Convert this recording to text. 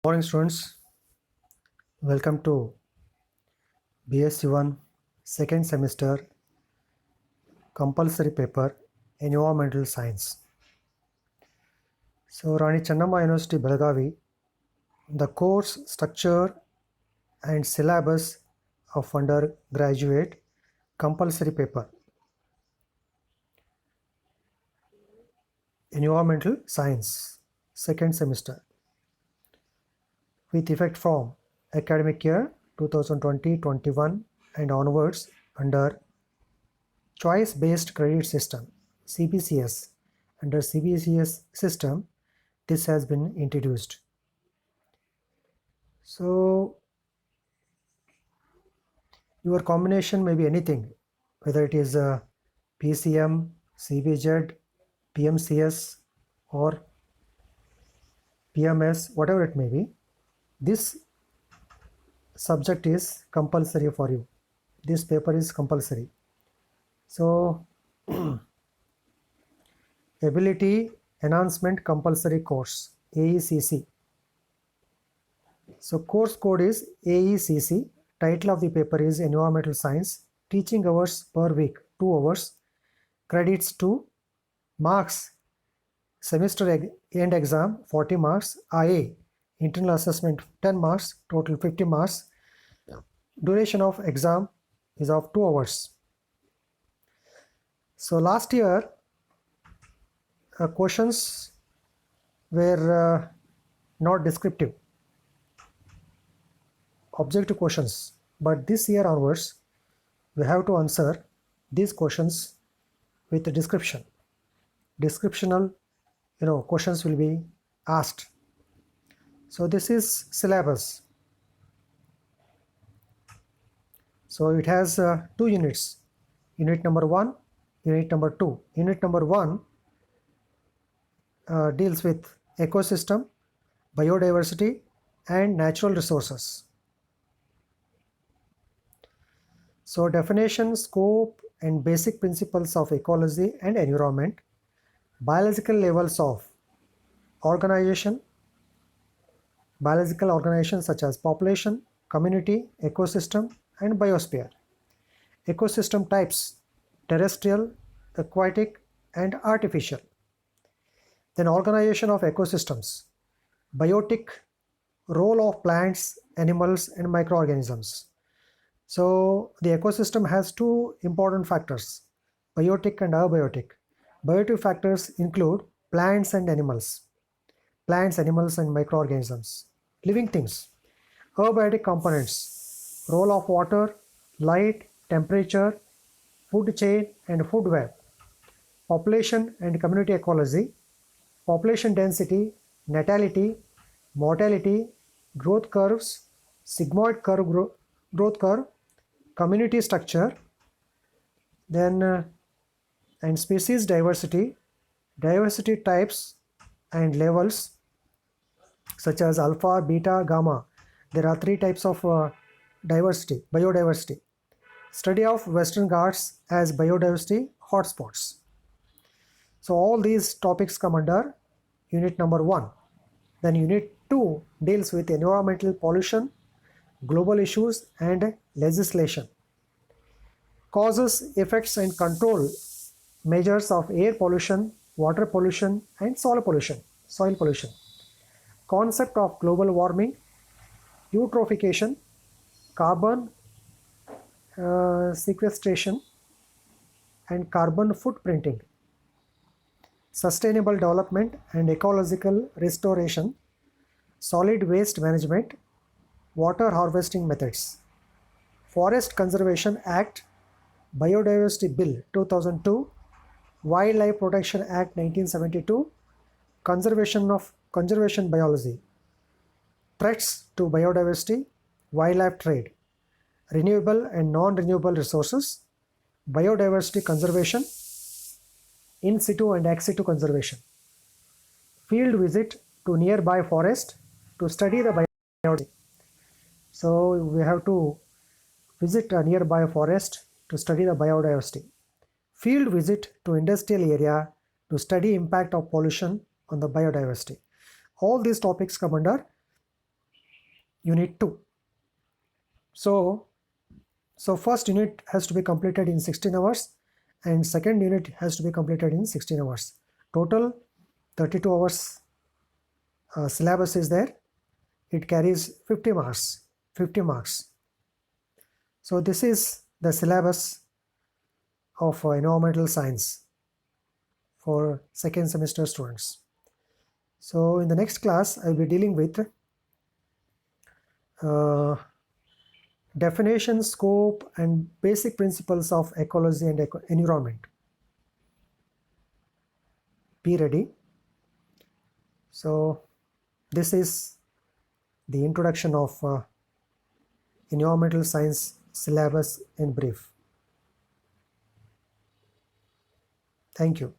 Morning students, welcome to BSc1 second semester compulsory paper Environmental Science. So Rani Channamma University Belagavi, the course structure and syllabus of undergraduate compulsory paper Environmental Science second semester with effect from academic year 2020-21 and onwards under choice based credit system CBCS. Under CBCS system this has been introduced. So your combination may be anything, whether it is PCM, CBZ, PMCS or PMS, whatever it may be. This subject is compulsory for you. This paper is compulsory. So Ability Enhancement Compulsory Course, AECC. So course code is AECC. Title of the paper is Environmental Science. Teaching hours per week 2 hours. Credits 2. Marks semester end exam 40 marks. IA internal assessment 10 marks. Total 50 marks. Duration of exam is of 2 hours. So last year questions were not descriptive, objective questions, but this year onwards we have to answer these questions with a description. Descriptional questions will be asked. So this is syllabus. So it has 2 units, unit number 1, unit number 2. Unit number 1 deals with ecosystem, biodiversity and natural resources. So definition, scope and basic principles of ecology and environment, biological levels of organization, biological organizations such as population, community, ecosystem and biosphere. Ecosystem types, terrestrial, aquatic and artificial. Then organization of ecosystems, biotic, role of plants, animals and microorganisms. So the ecosystem has 2 important factors, biotic and abiotic. Biotic factors include plants and animals, and microorganisms, living things. Abiotic components, role of water, light, temperature, food chain and food web. Population and community ecology, population density, natality, mortality, growth curves, sigmoid curve growth curve, community structure, then and species diversity, diversity types and levels such as alpha, beta, gamma. There are 3 types of diversity, biodiversity. Study of Western Ghats as biodiversity hotspots. So all these topics come under unit number 1. Then unit 2 deals with environmental pollution, global issues and legislation. Causes, effects and control measures of air pollution, water pollution and soil pollution. Concept of global warming, eutrophication, carbon sequestration and carbon footprinting. Sustainable development and ecological restoration, solid waste management, water harvesting methods. Forest Conservation Act, Biodiversity Bill 2002, Wildlife Protection Act 1972, conservation biology, threats to biodiversity, wildlife trade, renewable and non-renewable resources, biodiversity conservation, in situ and ex situ conservation. Field visit to nearby forest to study the biodiversity. So we have to visit a nearby forest to study the biodiversity. Field visit to industrial area to study impact of pollution on the biodiversity. All these topics come under Unit 2. So first unit has to be completed in 16 hours and second unit has to be completed in 16 hours. Total 32 hours syllabus is there. It carries 50 marks. 50 marks. So this is the syllabus of environmental science for second semester students. So in the next class, I will be dealing with definition, scope, and basic principles of ecology and environment. Be ready. So this is the introduction of environmental science syllabus in brief. Thank you.